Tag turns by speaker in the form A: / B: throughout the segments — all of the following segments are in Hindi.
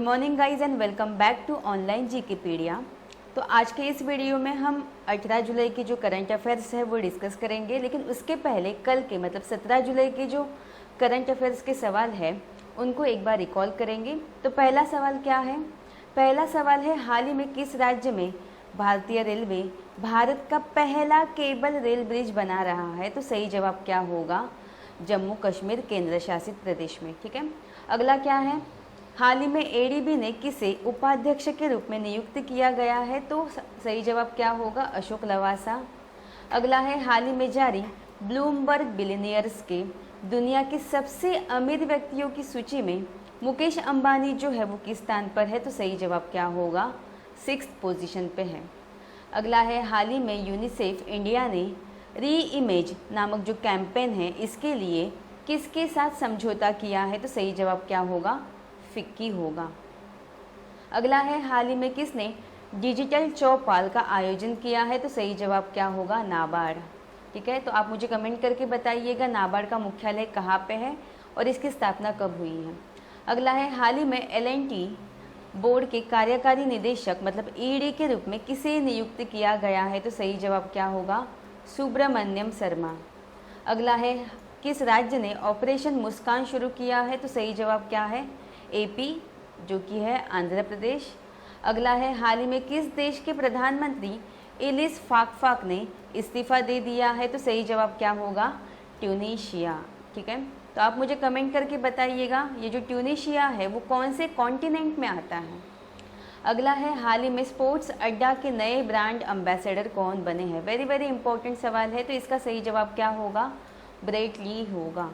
A: Morning guys and welcome back to online GKpedia. तो आज के इस वीडियो में हम 18 जुलाई की जो करंट अफेयर्स है वो डिस्कस करेंगे, लेकिन उसके पहले कल के मतलब 17 जुलाई के जो करंट अफेयर्स के सवाल है उनको एक बार रिकॉल करेंगे। तो पहला सवाल क्या है? पहला सवाल है, हाल ही में किस राज्य में भारतीय रेलवे भारत का पहला केबल रेल ब्रिज बना रहा है? तो सही जवाब क्या होगा? जम्मू कश्मीर केंद्र शासित प्रदेश में। ठीक है। अगला क्या है? हाल ही में एडीबी ने किसे उपाध्यक्ष के रूप में नियुक्त किया गया है? तो सही जवाब क्या होगा? अशोक लवासा। अगला है, हाल ही में जारी ब्लूमबर्ग बिलियनियर्स के दुनिया के सबसे अमीर व्यक्तियों की सूची में मुकेश अंबानी जो है वो किस स्थान पर है? तो सही जवाब क्या होगा? 6th पोजीशन पे है। अगला है, हाल ही में यूनिसेफ इंडिया ने री इमेज नामक जो कैंपेन है इसके लिए किसके साथ समझौता किया है? तो सही जवाब क्या होगा? फिक्की होगा। अगला है, हाल ही में किसने डिजिटल चौपाल का आयोजन किया है? तो सही जवाब क्या होगा? नाबार्ड। ठीक है, तो आप मुझे कमेंट करके बताइएगा नाबार्ड का मुख्यालय कहाँ पे है और इसकी स्थापना कब हुई है। अगला है, हाल ही में एल&टी बोर्ड के कार्यकारी निदेशक मतलब ईडी के रूप में किसे नियुक्त किया गया है? तो सही जवाब क्या होगा? सुब्रमण्यम शर्मा। अगला है, किस राज्य ने ऑपरेशन मुस्कान शुरू किया है? तो सही जवाब क्या है? एपी जो कि है आंध्र प्रदेश। अगला है, हाल ही में किस देश के प्रधानमंत्री इलिस फाकफाक ने इस्तीफा दे दिया है? तो सही जवाब क्या होगा? ट्यूनीशिया। ठीक है, तो आप मुझे कमेंट करके बताइएगा ये जो ट्यूनीशिया है वो कौन से कॉन्टिनेंट में आता है। अगला है, हाल ही में स्पोर्ट्स अड्डा के नए ब्रांड एम्बेसडर कौन बने हैं? वेरी वेरी इंपॉर्टेंट सवाल है, तो इसका सही जवाब क्या होगा? ब्रेट ली होगा।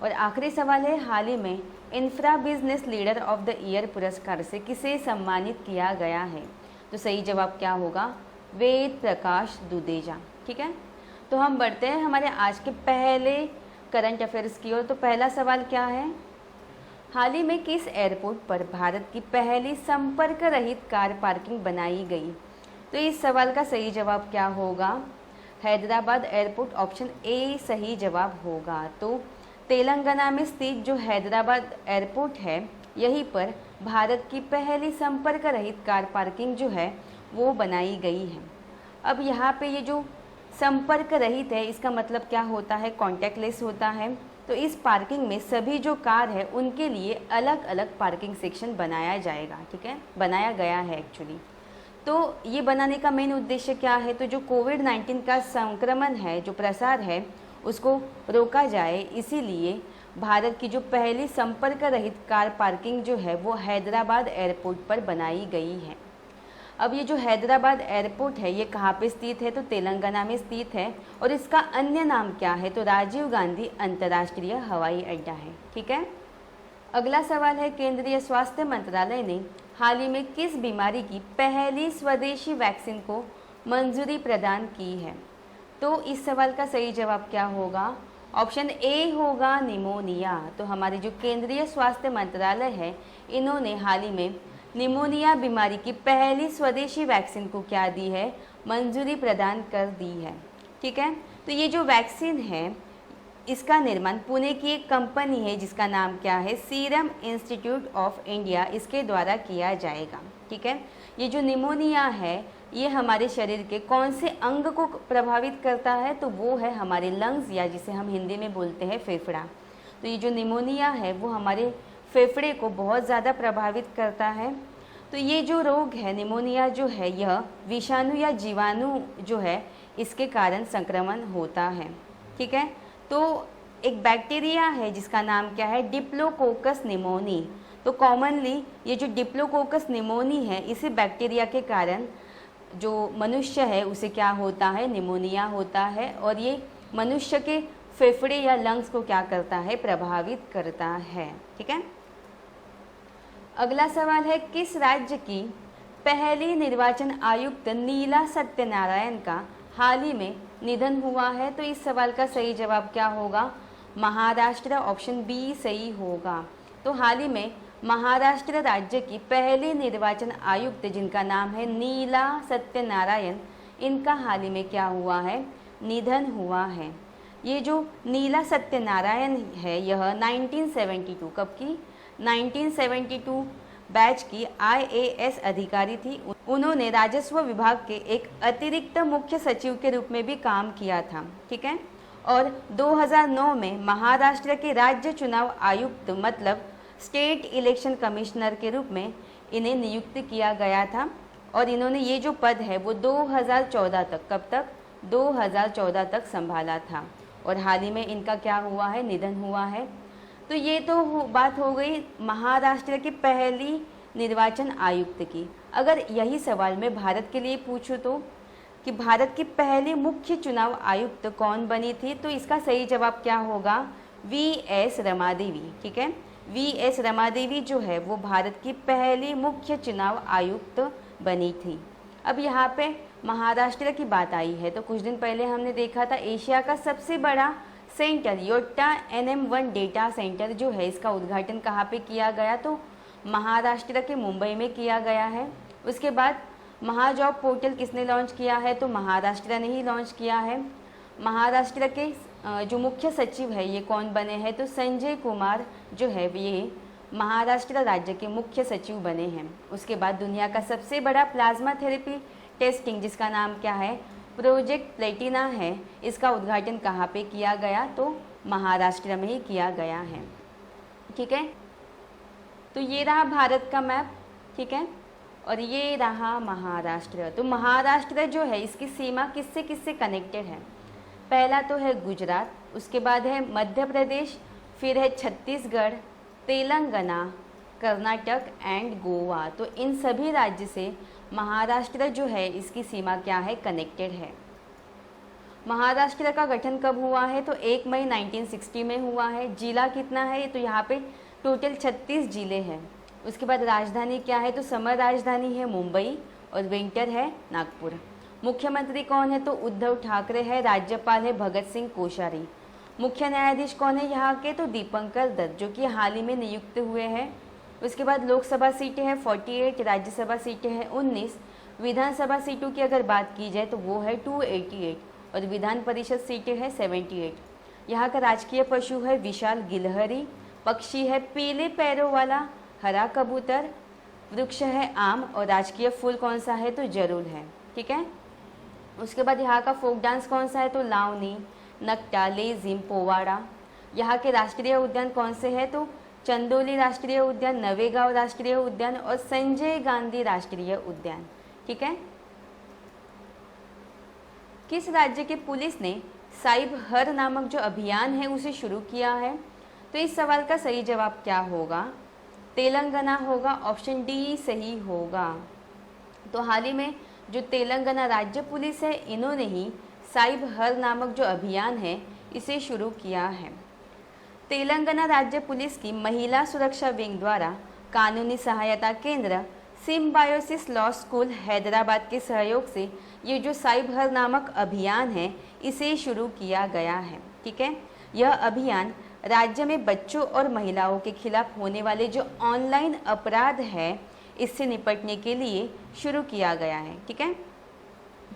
A: और आखिरी सवाल है, हाल ही में infra business leader of the year पुरस्कार से किसे सम्मानित किया गया है? तो सही जवाब क्या होगा? वेद प्रकाश दुदेजा। ठीक है, तो हम बढ़ते हैं हमारे आज के पहले करंट अफेयर्स की ओर। तो पहला सवाल क्या है? हाल ही में किस एयरपोर्ट पर भारत की पहली संपर्क रहित कार पार्किंग बनाई गई? तो इस सवाल का सही जवाब क्या होगा? हैदराबाद एयरपोर्ट, ऑप्शन ए सही जवाब होगा। तो तेलंगाना में स्थित जो हैदराबाद एयरपोर्ट है यहीं पर भारत की पहली संपर्क रहित कार पार्किंग जो है वो बनाई गई है। अब यहाँ पे ये जो संपर्क रहित है इसका मतलब क्या होता है? कॉन्टैक्टलेस होता है। तो इस पार्किंग में सभी जो कार है उनके लिए अलग अलग पार्किंग सेक्शन बनाया जाएगा। ठीक है, बनाया गया है एक्चुअली। तो ये बनाने का मेन उद्देश्य क्या है? तो जो कोविड-19 का संक्रमण है, जो प्रसार है उसको रोका जाए, इसीलिए भारत की जो पहली संपर्क रहित कार पार्किंग जो है वो हैदराबाद एयरपोर्ट पर बनाई गई है। अब ये जो हैदराबाद एयरपोर्ट है ये कहाँ पे स्थित है? तो तेलंगाना में स्थित है। और इसका अन्य नाम क्या है? तो राजीव गांधी अंतर्राष्ट्रीय हवाई अड्डा है। ठीक है। अगला सवाल है, केंद्रीय स्वास्थ्य मंत्रालय ने हाल ही में किस बीमारी की पहली स्वदेशी वैक्सीन को मंजूरी प्रदान की है? तो इस सवाल का सही जवाब क्या होगा? ऑप्शन ए होगा, निमोनिया। तो हमारी जो केंद्रीय स्वास्थ्य मंत्रालय है इन्होंने हाल ही में निमोनिया बीमारी की पहली स्वदेशी वैक्सीन को क्या दी है? मंजूरी प्रदान कर दी है। ठीक है, तो ये जो वैक्सीन है इसका निर्माण पुणे की एक कंपनी है जिसका नाम क्या है? सीरम इंस्टीट्यूट ऑफ इंडिया, इसके द्वारा किया जाएगा। ठीक है, ये जो निमोनिया है ये हमारे शरीर के कौन से अंग को प्रभावित करता है? तो वो है हमारे लंग्स, या जिसे हम हिंदी में बोलते हैं फेफड़ा। तो ये जो निमोनिया है वो हमारे फेफड़े को बहुत ज़्यादा प्रभावित करता है। तो ये जो रोग है निमोनिया जो है यह विषाणु या जीवाणु जो है इसके कारण संक्रमण होता है। ठीक है, तो एक बैक्टीरिया है जिसका नाम क्या है? Diplococcus pneumoniae. तो कॉमनली ये जो डिप्लोकोकस निमोनी है इसी बैक्टीरिया के कारण जो मनुष्य है उसे क्या होता है? निमोनिया होता है। और ये मनुष्य के फेफड़े या लंग्स को क्या करता है? प्रभावित करता है। ठीक है। अगला सवाल है, किस राज्य की पहली निर्वाचन आयुक्त नीला सत्यनारायण का हाल ही में निधन हुआ है? तो इस सवाल का सही जवाब क्या होगा? महाराष्ट्र, ऑप्शन बी सही होगा। तो हाल ही में महाराष्ट्र राज्य की पहली निर्वाचन आयुक्त जिनका नाम है नीला सत्यनारायण, इनका हाल ही में क्या हुआ है? निधन हुआ है। ये जो नीला सत्यनारायण है यह 1972 कब की? 1972 बैच की IAS अधिकारी थी। उन्होंने राजस्व विभाग के एक अतिरिक्त मुख्य सचिव के रूप में भी काम किया था, ठीक है। और 2009 में महाराष्ट्र के राज्य चुनाव आयुक्त मतलब स्टेट इलेक्शन कमिश्नर के रूप में इन्हें नियुक्त किया गया था। और इन्होंने ये जो पद है वो 2014 तक, कब तक, 2014 तक संभाला था। और हाल ही में इनका क्या हुआ है, निधन हुआ है। तो ये तो बात हो गई महाराष्ट्र की पहली निर्वाचन आयुक्त की। अगर यही सवाल मैं भारत के लिए पूछूं तो कि भारत की पहली मुख्य चुनाव आयुक्त कौन बनी थी, तो इसका सही जवाब क्या होगा, VS रमा देवी, ठीक है। VS रमा देवी जो है वो भारत की पहली मुख्य चुनाव आयुक्त बनी थी। अब यहाँ पे महाराष्ट्र की बात आई है तो कुछ दिन पहले हमने देखा था एशिया का सबसे बड़ा centre Yotta NM1 data centre जो है इसका उद्घाटन कहाँ पे किया गया, तो महाराष्ट्र के मुंबई में किया गया है। उसके बाद महाजॉब पोर्टल किसने लॉन्च किया है, तो महाराष्ट्र ने ही लॉन्च किया है। महाराष्ट्र के जो मुख्य सचिव है ये कौन बने हैं, तो संजय कुमार जो है ये महाराष्ट्र राज्य के मुख्य सचिव बने हैं। उसके बाद दुनिया का सबसे बड़ा प्लाज्मा थेरेपी टेस्टिंग जिसका नाम क्या है, प्रोजेक्ट प्लेटिना है, इसका उद्घाटन कहाँ पे किया गया, तो महाराष्ट्र में ही किया गया है, ठीक है। तो ये रहा भारत का मैप, ठीक है। और ये रहा महाराष्ट्र। तो महाराष्ट्र जो है इसकी सीमा किससे किससे कनेक्टेड है, पहला तो है गुजरात, उसके बाद है मध्य प्रदेश, फिर है छत्तीसगढ़, तेलंगाना, कर्नाटक एंड गोवा। तो इन सभी राज्य से महाराष्ट्र जो है इसकी सीमा क्या है, कनेक्टेड है। महाराष्ट्र का गठन कब हुआ है, तो 1 मई 1960 में हुआ है। जिला कितना है, तो यहाँ पे टोटल 36 जिले हैं। उसके बाद राजधानी क्या है, तो समर राजधानी है मुंबई और विंटर है नागपुर। मुख्यमंत्री कौन है, तो उद्धव ठाकरे है। राज्यपाल है भगत सिंह कोश्यारी। मुख्य न्यायाधीश कौन है यहाँ के, तो दीपंकर दत्त जो कि हाल ही में नियुक्त हुए हैं। उसके बाद लोकसभा सीटें हैं 48, राज्यसभा सीटें हैं 19, विधानसभा सीटों की अगर बात की जाए तो वो है 288 और विधान परिषद सीटें हैं 78। यहाँ का राजकीय पशु है विशाल गिलहरी, पक्षी है पीले पैरों वाला हरा कबूतर, वृक्ष है आम और राजकीय फूल कौन सा है, तो जरूर है, ठीक है। उसके बाद यहाँ का फोक डांस कौन सा है, तो लावनी, नकटा, लेजिम, पोवाड़ा। यहाँ के राष्ट्रीय उद्यान कौन से हैं, तो चंदोली राष्ट्रीय उद्यान, नवेगांव राष्ट्रीय उद्यान और संजय गांधी राष्ट्रीय उद्यान, ठीक है। किस राज्य की पुलिस ने साइब हर नामक जो अभियान है उसे शुरू किया है, तो इस सवाल का सही जवाब क्या होगा, तेलंगाना होगा। ऑप्शन डी सही होगा। तो हाल ही में जो तेलंगाना राज्य पुलिस है इन्होंने ही साइब हर नामक जो अभियान है इसे शुरू किया है। तेलंगाना राज्य पुलिस की महिला सुरक्षा विंग द्वारा कानूनी सहायता केंद्र सिम्बायोसिस लॉ स्कूल हैदराबाद के सहयोग से ये जो साइब हर नामक अभियान है इसे शुरू किया गया है, ठीक है। यह अभियान राज्य में बच्चों और महिलाओं के खिलाफ होने वाले जो ऑनलाइन अपराध है इससे निपटने के लिए शुरू किया गया है, ठीक है।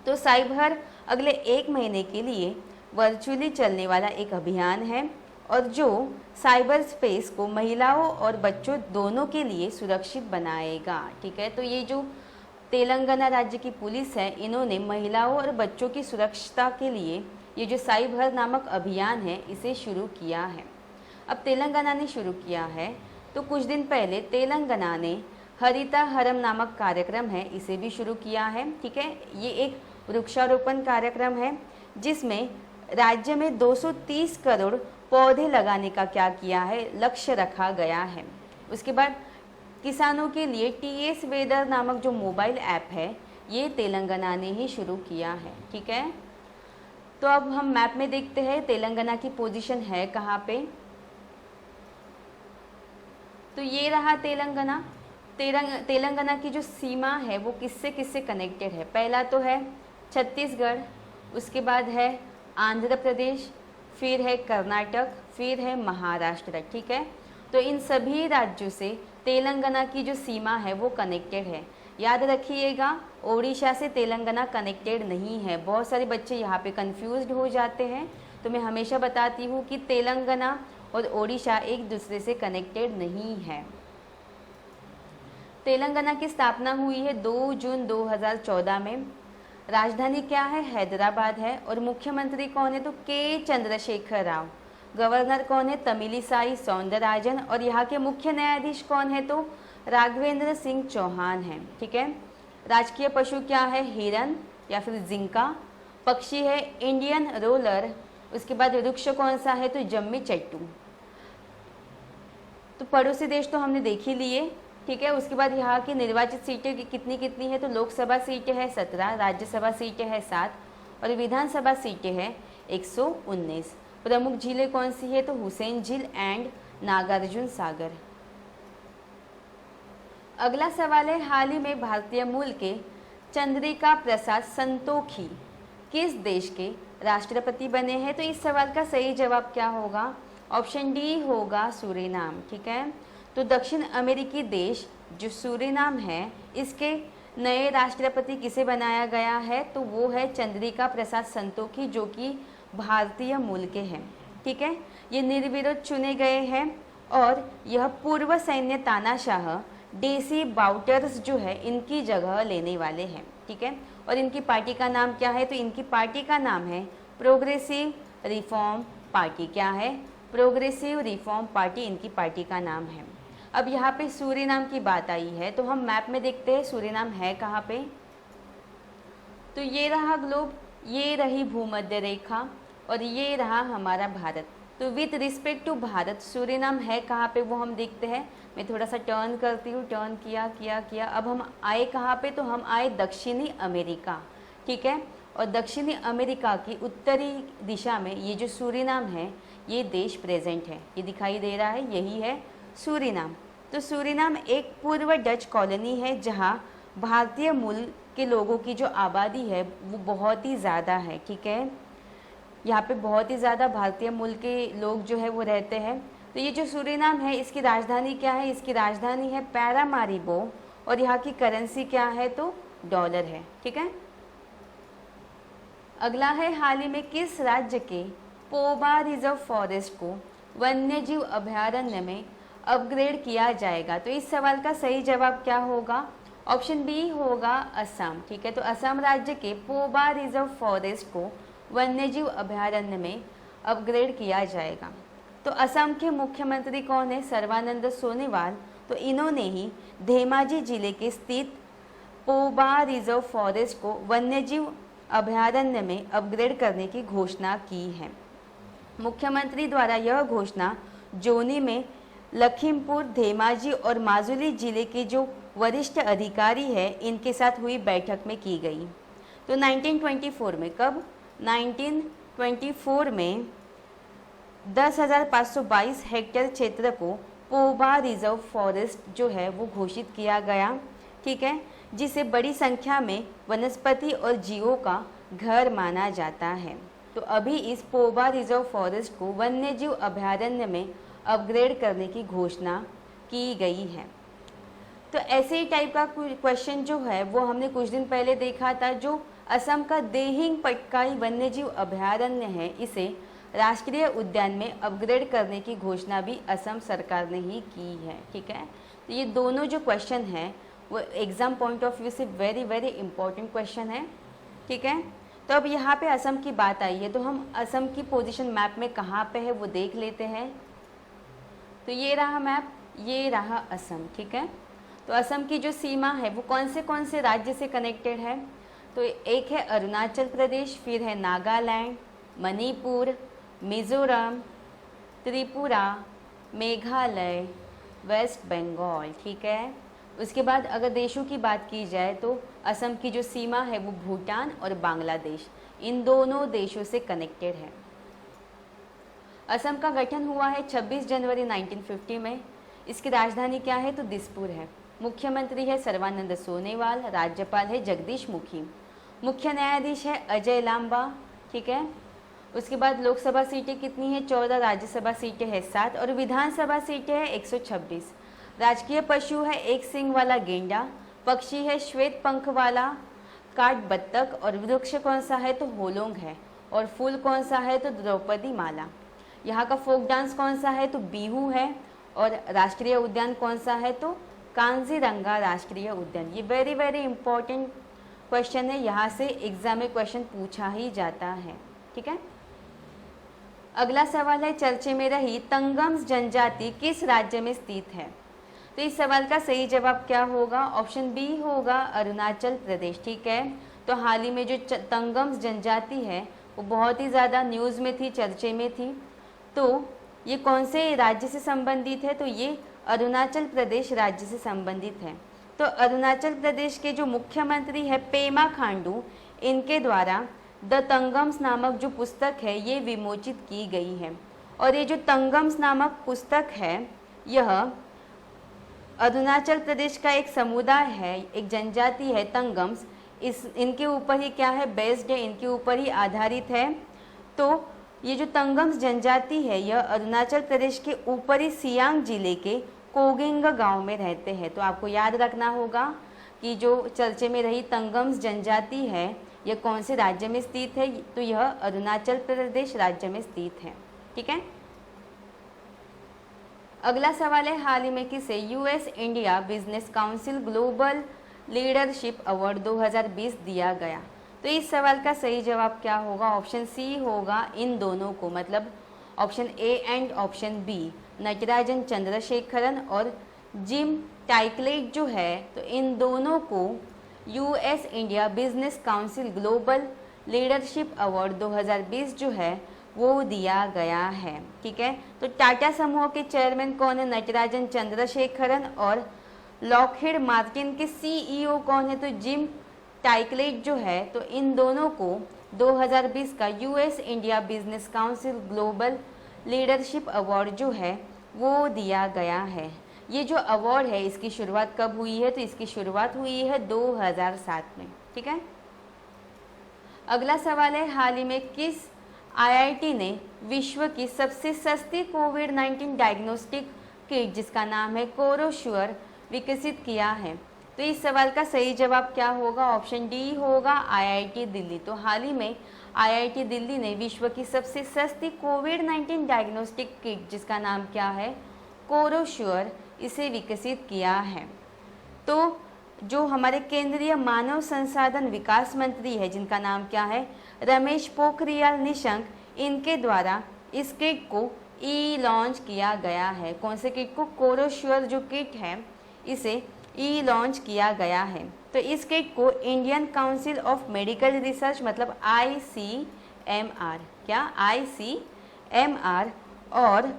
A: तो साइब हर अगले 1 महीने के लिए वर्चुअली चलने वाला एक अभियान है और जो साइबर स्पेस को महिलाओं और बच्चों दोनों के लिए सुरक्षित बनाएगा, ठीक है। तो ये जो तेलंगाना राज्य की पुलिस है इन्होंने महिलाओं और बच्चों की सुरक्षा के लिए ये जो साइब हर नामक अभियान है इसे शुरू किया है। अब तेलंगाना ने शुरू किया है तो कुछ दिन पहले तेलंगाना ने हरिता हरम नामक कार्यक्रम है इसे भी शुरू किया है, ठीक है। ये एक वृक्षारोपण कार्यक्रम है जिसमें राज्य में 230 करोड़ पौधे लगाने का क्या किया है, लक्ष्य रखा गया है। उसके बाद किसानों के लिए TS वेदर नामक जो मोबाइल ऐप है ये तेलंगाना ने ही शुरू किया है, ठीक है। तो अब हम मैप में देखते हैं तेलंगाना की पोजीशन है कहाँ पे। तो ये रहा तेलंगाना। तेलंगाना की जो सीमा है वो किससे किससे कनेक्टेड है, पहला तो है छत्तीसगढ़, उसके बाद है आंध्र प्रदेश, फिर है कर्नाटक, फिर है महाराष्ट्र, ठीक है। तो इन सभी राज्यों से तेलंगाना की जो सीमा है वो कनेक्टेड है। याद रखिएगा ओडिशा से तेलंगाना कनेक्टेड नहीं है। बहुत सारे बच्चे यहाँ पे कंफ्यूज्ड हो जाते हैं, तो मैं हमेशा बताती हूँ कि तेलंगाना और ओडिशा एक दूसरे से कनेक्टेड नहीं है। तेलंगाना की स्थापना हुई है 2 जून 2014 में। राजधानी क्या है? हैदराबाद है। और मुख्यमंत्री कौन है? तो के चंद्रशेखर राव। गवर्नर कौन है? तमिलिसाई सौंदरराजन। और यहाँ के मुख्य न्यायाधीश कौन है? तो राघवेंद्र सिंह चौहान है। ठीक है। राजकीय पशु क्या है? हिरन या फिर जिंका। पक्षी है इंडियन रोलर। उसके बाद वृक्ष कौन सा है? तो जम्मी चट्टू। तो पड़ोसी देश तो हमने देख ही लिए। ठीक है। उसके बाद यहाँ की निर्वाचित सीटें कितनी कितनी है? तो लोकसभा सीटें है 17, राज्यसभा सीटें है 7 और विधानसभा सीटें है 119। प्रमुख झीलें कौन सी है? तो हुसैन झील एंड नागार्जुन सागर। अगला सवाल है, हाल ही में भारतीय मूल के चंद्रिका प्रसाद संतोखी किस देश के राष्ट्रपति बने हैं? तो इस सवाल का सही जवाब क्या होगा? ऑप्शन डी होगा सूरीनाम। ठीक है। तो दक्षिण अमेरिकी देश जो सूरीनाम है, इसके नए राष्ट्रपति किसे बनाया गया है? तो वो है चंद्रिका प्रसाद संतोखी, जो कि भारतीय मूल के हैं। ठीक है। ये निर्विरोध चुने गए हैं और यह पूर्व सैन्य तानाशाह डेसी बाउटर्स जो है इनकी जगह लेने वाले हैं। ठीक है। और इनकी पार्टी का नाम क्या है? तो इनकी पार्टी का नाम है प्रोग्रेसिव रिफॉर्म पार्टी। क्या है? प्रोग्रेसिव रिफॉर्म पार्टी इनकी पार्टी का नाम है। अब यहाँ पे सूरीनाम की बात आई है तो हम मैप में देखते हैं सूरीनाम है कहाँ पे। तो ये रहा ग्लोब, ये रही भूमध्य रेखा और ये रहा हमारा भारत। तो with respect to Bharat Suriname है कहाँ पे वो हम देखते हैं। मैं थोड़ा सा टर्न करती हूँ, टर्न किया किया किया। अब हम आए कहाँ पे? तो हम आए दक्षिणी अमेरिका। ठीक है। और दक्षिणी अमेरिका की उत्तरी दिशा में ये जो सूरीनाम है ये देश प्रेजेंट है। ये दिखाई दे रहा है, यही है सूरीनाम। तो सूरीनाम एक पूर्व डच कॉलोनी है जहाँ भारतीय मूल के लोगों की जो आबादी है वो बहुत ही ज़्यादा है। ठीक है। यहाँ पे बहुत ही ज़्यादा भारतीय मूल के लोग जो है वो रहते हैं। तो ये जो सूरीनाम है इसकी राजधानी क्या है? इसकी राजधानी है पैरामारिबो और यहाँ की करेंसी क्या है? तो डॉलर है। ठीक है। अगला है, हाल ही में किस राज्य के पोबा रिजर्व फॉरेस्ट को वन्यजीव अभयारण्य में अपग्रेड किया जाएगा? तो इस सवाल का सही जवाब क्या होगा? ऑप्शन बी होगा असम। ठीक है। तो असम राज्य के पोबा रिजर्व फॉरेस्ट को वन्यजीव अभयारण्य में अपग्रेड किया जाएगा। तो असम के मुख्यमंत्री कौन है? सर्बानंद सोनोवाल। तो इन्होंने ही धेमाजी जिले के स्थित पोबा रिजर्व फॉरेस्ट को वन्यजीव अभयारण्य में अपग्रेड करने की घोषणा की है। मुख्यमंत्री द्वारा यह घोषणा जोनी में लखीमपुर, धेमाजी और माजुली जिले के जो वरिष्ठ अधिकारी हैं इनके साथ हुई बैठक में की गई। तो 1924 में, कब? 1924 में 10,522 हेक्टेयर क्षेत्र को पोबा रिजर्व फॉरेस्ट जो है वो घोषित किया गया। ठीक है। जिसे बड़ी संख्या में वनस्पति और जीवों का घर माना जाता है। तो अभी इस पोबा रिजर्व फॉरेस्ट को वन्यजीव अभयारण्य में अपग्रेड करने की घोषणा की गई है। तो ऐसे ही टाइप का क्वेश्चन जो है वो हमने कुछ दिन पहले देखा था। जो असम का देहिंग पटकाई वन्यजीव अभयारण्य है इसे राष्ट्रीय उद्यान में अपग्रेड करने की घोषणा भी असम सरकार ने ही की है। ठीक है। तो ये दोनों जो क्वेश्चन हैं वो एग्ज़ाम पॉइंट ऑफ व्यू से वेरी वेरी इंपॉर्टेंट क्वेश्चन है। ठीक है। तो अब यहाँ पे असम की बात आई है तो हम असम की पोजीशन मैप में कहाँ पे है वो देख लेते हैं। तो ये रहा मैप, ये रहा असम। ठीक है। तो असम की जो सीमा है वो कौन से राज्य से कनेक्टेड है? तो एक है अरुणाचल प्रदेश, फिर है नागालैंड, मणिपुर, मिज़ोरम, त्रिपुरा, मेघालय, वेस्ट बंगाल। ठीक है। उसके बाद अगर देशों की बात की जाए तो असम की जो सीमा है वो भूटान और बांग्लादेश, इन दोनों देशों से कनेक्टेड है। असम का गठन हुआ है 26 जनवरी 1950 में। इसकी राजधानी क्या है? तो दिसपुर है। मुख्यमंत्री है सर्बानंद सोनोवाल, राज्यपाल है जगदीश मुखी, मुख्य न्यायाधीश है अजय लांबा। ठीक है। उसके बाद लोकसभा सीटें कितनी है? 14, राज्यसभा सीटें हैं 7 और विधानसभा सीटें हैं 126। राजकीय पशु है एक सींग वाला गेंडा, पक्षी है श्वेत पंख वाला काठ बत्तख और वृक्ष कौन सा है? तो होलोंग है। और फूल कौन सा है? तो द्रौपदी माला। यहाँ का फोक डांस कौन सा है? तो बिहू है। और राष्ट्रीय उद्यान कौन सा है? तो कांजीरंगा राष्ट्रीय उद्यान। ये वेरी वेरी इंपॉर्टेंट क्वेश्चन है, यहाँ से एग्जाम में क्वेश्चन पूछा ही जाता है। ठीक है, अगला सवाल है, चर्चे में रही तंगम्स जनजाति किस राज्य में स्थित है? तो इस सवाल का सही जवाब क्या होगा? ऑप्शन बी होगा, अरुणाचल प्रदेश। ठीक है, तो हाल ही में जो तंगम्स जनजाति है वो बहुत ही ज़्यादा न्यूज़ में थी, चर्चे में थी। तो ये कौन से राज्य से संबंधित है? तो ये अरुणाचल प्रदेश राज्य से संबंधित है। तो अरुणाचल प्रदेश के जो मुख्यमंत्री है पेमा खांडू, इनके द्वारा द तंगम्स नामक जो पुस्तक है ये विमोचित की गई है। और ये जो तंगम्स नामक पुस्तक है यह अरुणाचल प्रदेश का एक समुदाय है, एक जनजाति है तंगम्स, इनके ऊपर ही क्या है, बेस्ड है, इनके ऊपर ही आधारित है। तो ये जो तंगम्स जनजाति है यह अरुणाचल प्रदेश के ऊपरी सियांग जिले के कोगिंग गांव में रहते हैं। तो आपको याद रखना होगा कि जो चर्चे में रही तंगम्स जनजाति है यह कौन से राज्य में स्थित है? तो यह अरुणाचल प्रदेश राज्य में स्थित है। ठीक है, अगला सवाल है, हाल ही में किसे US India business council global leadership award 2020 दिया गया? तो इस सवाल का सही जवाब क्या होगा? ऑप्शन सी होगा, इन दोनों को, मतलब option A and option B, Natarajan Chandrasekaran और जिम टाइकलेट जो है, तो इन दोनों को US India business council global leadership award 2020 जो है वो दिया गया है। ठीक है, तो टाटा समूह के चेयरमैन कौन है? नटराजन चंद्रशेखरन। और लॉकहीड मार्टिन के सीईओ कौन है? तो जिम टाइकलेट जो है। तो इन दोनों को 2020 का US India business council global leadership award जो है वो दिया गया है। ये जो अवार्ड है इसकी शुरुआत कब हुई है? तो इसकी शुरुआत हुई है 2007 में। ठीक है, अगला सवाल है, हाल ही में किस आईआईटी ने विश्व की सबसे सस्ती कोविड-19 डायग्नोस्टिक किट जिसका नाम है कोरोश्योर विकसित किया है? तो इस सवाल का सही जवाब क्या होगा? ऑप्शन डी होगा, आईआईटी दिल्ली। तो हाल ही में आईआईटी दिल्ली ने विश्व की सबसे सस्ती कोविड-19 डायग्नोस्टिक किट जिसका नाम क्या है, कोरोश्योर, इसे विकसित किया है। तो जो हमारे केंद्रीय मानव संसाधन विकास मंत्री है जिनका नाम क्या है, रमेश पोखरियाल निशंक, इनके द्वारा इस किट को लॉन्च किया गया है। कौन से किट को? कोरोश्योर जो किट है इसे लॉन्च किया गया है। तो इस किट को Indian council of medical research मतलब ICMR, क्या ICMR, और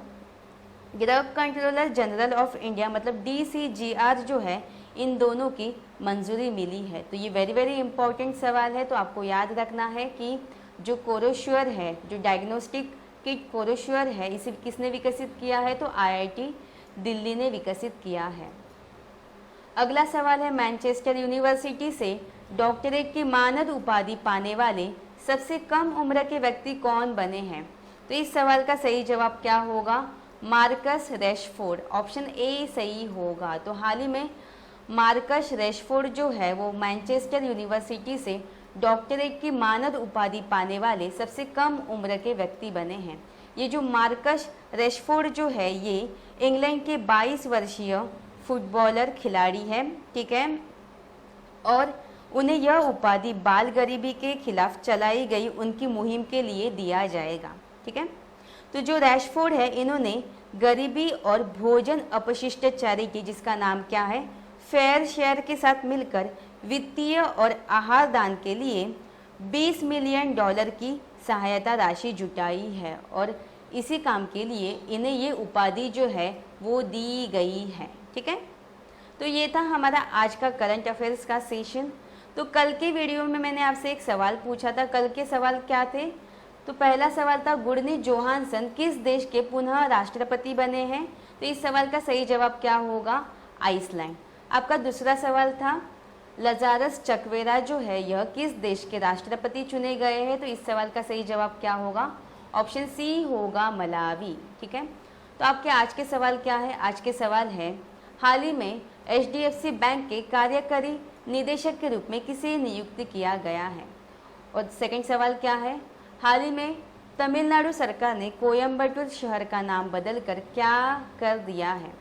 A: drug controller general of India मतलब DCGR जो है, इन दोनों की मंजूरी मिली है। तो ये वेरी वेरी इंपॉर्टेंट सवाल है। तो आपको याद रखना है कि जो कोरोश्योर है, जो डायग्नोस्टिक किट कोरोश्योर है, इसे किसने विकसित किया है? तो IIT दिल्ली ने विकसित किया है। अगला सवाल है, मैनचेस्टर यूनिवर्सिटी से डॉक्टरेट की मानद उपाधि पाने वाले सबसे कम उम्र के व्यक्ति कौन बने हैं? तो इस सवाल का सही जवाब क्या होगा? Marcus Rashford. ऑप्शन ए सही होगा। तो हाल ही में मार्कस रैशफोर्ड जो है वो मैनचेस्टर यूनिवर्सिटी से डॉक्टरेट की मानद उपाधि पाने वाले सबसे कम उम्र के व्यक्ति बने हैं। ये जो मार्कस रैशफोर्ड जो है ये इंग्लैंड के 22 वर्षीय फुटबॉलर खिलाड़ी है। ठीक है, और उन्हें यह उपाधि बाल गरीबी के खिलाफ चलाई गई उनकी मुहिम के लिए दिया जाएगा। ठीक है, तो जो रैशफोर्ड है इन्होंने गरीबी और भोजन अपशिष्ट चैरिटी जिसका नाम क्या है, फेयर शेयर के साथ मिलकर वित्तीय और आहार दान के लिए $20 मिलियन की सहायता राशि जुटाई है और इसी काम के लिए इन्हें ये उपाधि जो है वो दी गई है। ठीक है, तो ये था हमारा आज का करंट अफेयर्स का सेशन। तो कल के वीडियो में मैंने आपसे एक सवाल पूछा था। कल के सवाल क्या थे? तो पहला सवाल था गुडनी जोहानसन किस देश के पुनः राष्ट्रपति बने हैं? तो इस सवाल का सही जवाब क्या होगा? आइसलैंड। आपका दूसरा सवाल था लजारस चकवेरा जो है यह किस देश के राष्ट्रपति चुने गए हैं? तो इस सवाल का सही जवाब क्या होगा? ऑप्शन सी होगा, मलावी। ठीक है, तो आपके आज के सवाल क्या है? आज के सवाल है हाल ही में HDFC बैंक के कार्यकारी निदेशक के रूप में किसे नियुक्त किया गया है? और सेकंड सवाल क्या है? हाल ही में तमिलनाडु सरकार ने कोयम्बटूर शहर का नाम बदलकर क्या कर दिया है?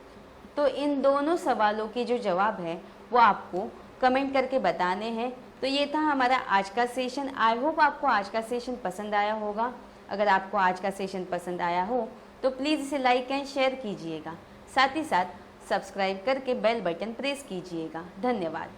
A: तो इन दोनों सवालों के जो जवाब है वो आपको कमेंट करके बताने हैं। तो ये था हमारा आज का सेशन। आई होप आपको आज का सेशन पसंद आया होगा। अगर आपको आज का सेशन पसंद आया हो तो प्लीज़ इसे लाइक एंड शेयर कीजिएगा, साथ ही साथ सब्सक्राइब करके बेल बटन प्रेस कीजिएगा। धन्यवाद।